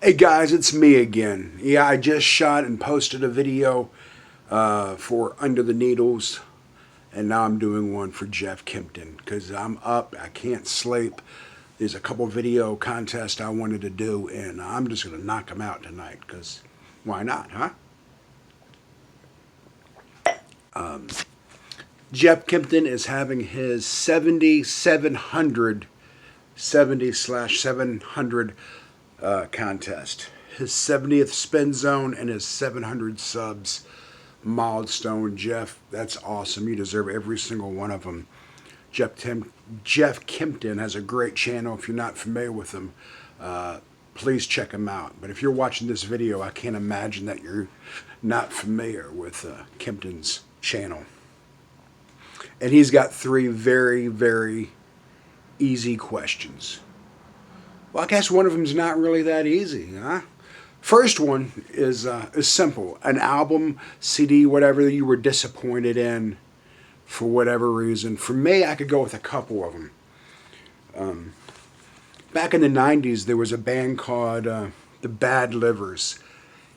Hey guys, it's me again. Yeah, I just shot and posted a video for Under the Needles, and now I'm doing one for Jeff Kempton because I'm up, I can't sleep. There's a couple video contests I wanted to do, and I'm just going to knock them out tonight because why not, huh? Jeff Kempton is having his 7,700 70/700 contest. His 70th spin zone and his 700 subs milestone. Jeff, that's awesome. You deserve every single one of them. Jeff Kempton has a great channel. If you're not familiar with him, please check him out. But if you're watching this video, I can't imagine that you're not familiar with Kempton's channel. And he's got three very, very easy questions. Well, I guess one of them is not really that easy, huh? First one is simple. An album, CD, whatever you were disappointed in for whatever reason. For me, I could go with a couple of them. Back in the 90s, there was a band called the Bad Livers.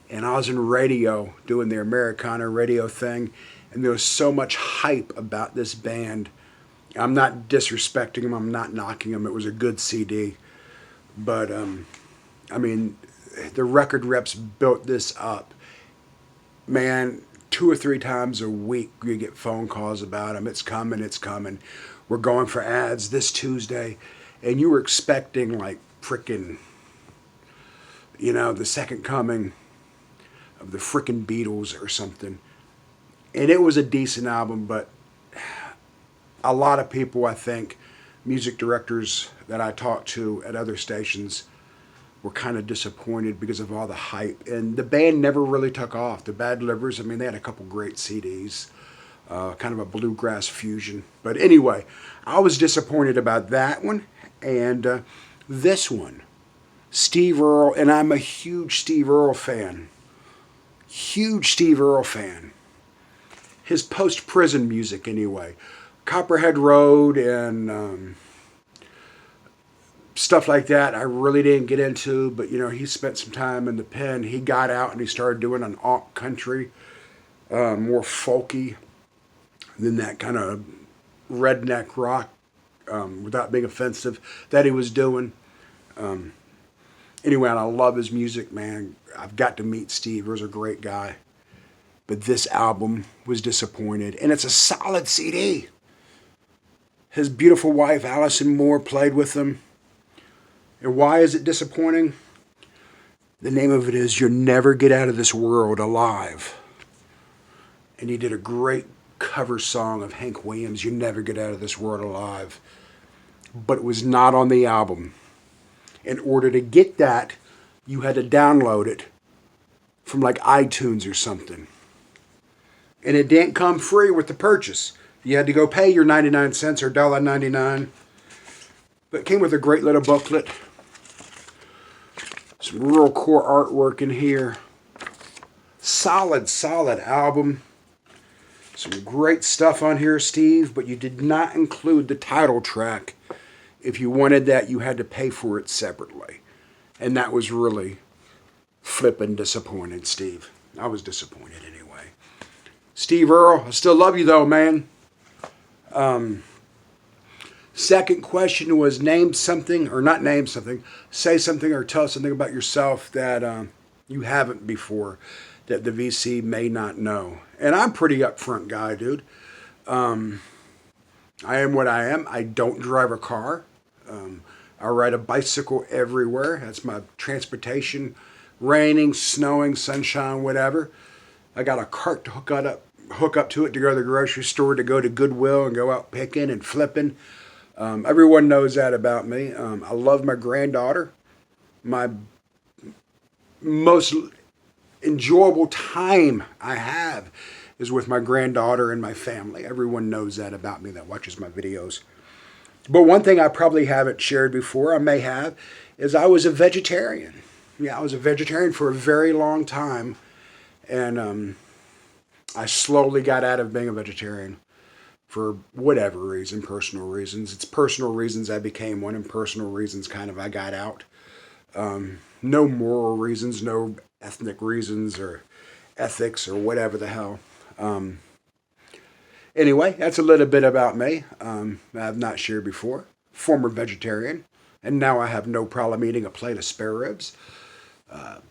And I was in radio doing the Americana radio thing. And there was so much hype about this band. I'm not disrespecting them. I'm not knocking them. It was a good CD. But, I mean, the record reps built this up. Man, 2 or 3 times a week you get phone calls about them. It's coming, it's coming. We're going for ads this Tuesday. And you were expecting like frickin', the second coming of the frickin' Beatles or something. And it was a decent album, but a lot of people, I think, music directors that I talked to at other stations were kind of disappointed because of all the hype. And the band never really took off. The Bad Livers, I mean, they had a couple great CDs, kind of a bluegrass fusion. But anyway, I was disappointed about that one. And this one, Steve Earle, and I'm a huge Steve Earle fan. Huge Steve Earle fan. His post-prison music, anyway. Copperhead Road and stuff like that I really didn't get into, but he spent some time in the pen. He got out and he started doing an alt country, more folky than that kind of redneck rock, without being offensive, that he was doing. Anyway, and I love his music, man. I've got to meet Steve. He was a great guy. But this album was disappointed, and it's a solid CD. His beautiful wife, Allison Moore, played with him. And why is it disappointing? The name of it is You'll Never Get Out of This World Alive. And he did a great cover song of Hank Williams, You'll Never Get Out of This World Alive. But it was not on the album. In order to get that, you had to download it from like iTunes or something. And it didn't come free with the purchase. You had to go pay your 99 cents or $1.99. But it came with a great little booklet. Some real core artwork in here. Solid album. Some great stuff on here, Steve, but you did not include the title track. If you wanted that, you had to pay for it separately. And that was really flippin' disappointed, Steve. I was disappointed anyway. Steve Earle, I still love you though, man. Second question was name something, or not name something, say something or tell something about yourself that you haven't before, that the VC may not know. And I'm pretty upfront guy, dude. I am what I am. I don't drive a car. I ride a bicycle everywhere. That's my transportation. Raining, snowing, sunshine, whatever. I got a cart to hook up to it to go to the grocery store, to go to Goodwill and go out picking and flipping. Everyone knows that about me. I love my granddaughter. My most enjoyable time I have is with my granddaughter and my family. Everyone knows that about me that watches my videos. But one thing I probably haven't shared before, I may have, is I was a vegetarian. Yeah, I was a vegetarian for a very long time. And I slowly got out of being a vegetarian for whatever reason, personal reasons. It's personal reasons I became one, and personal reasons kind of I got out. No moral reasons, no ethnic reasons or ethics or whatever the hell. Anyway, that's a little bit about me. I've not shared before. Former vegetarian, and now I have no problem eating a plate of spare ribs.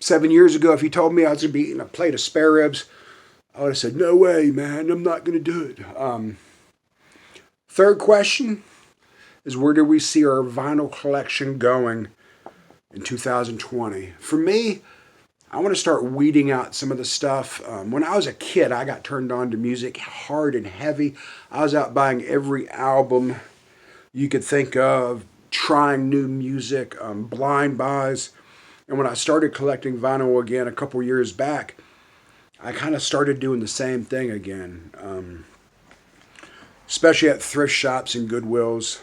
7 years ago, if you told me I was going to be eating a plate of spare ribs, I would have said, no way, man, I'm not going to do it. Third question is, where do we see our vinyl collection going in 2020? For me, I want to start weeding out some of the stuff. When I was a kid, I got turned on to music hard and heavy. I was out buying every album you could think of, trying new music, blind buys. And when I started collecting vinyl again a couple years back, I kind of started doing the same thing again, especially at thrift shops and Goodwills.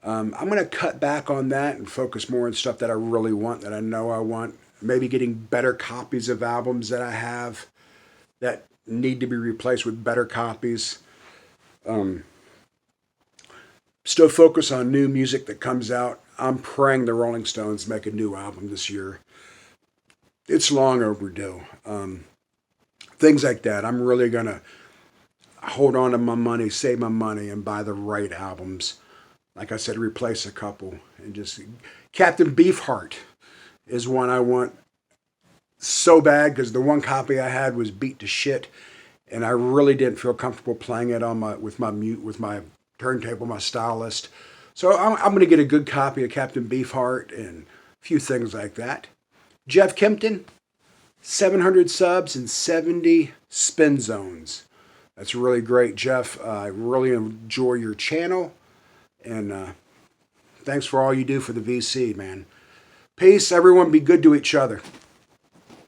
I'm going to cut back on that and focus more on stuff that I really want, that I know I want. Maybe getting better copies of albums that I have that need to be replaced with better copies. Still focus on new music that comes out. I'm praying the Rolling Stones make a new album this year. It's long overdue. Things like that. I'm really going to hold on to my money, save my money, and buy the right albums. Like I said, replace a couple. And just Captain Beefheart is one I want so bad, because the one copy I had was beat to shit, and I really didn't feel comfortable playing it on with my turntable, my stylist. So I'm going to get a good copy of Captain Beefheart and a few things like that. Jeff Kempton, 700 subs and 70 spin zones. That's really great, Jeff. I really enjoy your channel, and thanks for all you do for the VC, man. Peace, everyone. Be good to each other.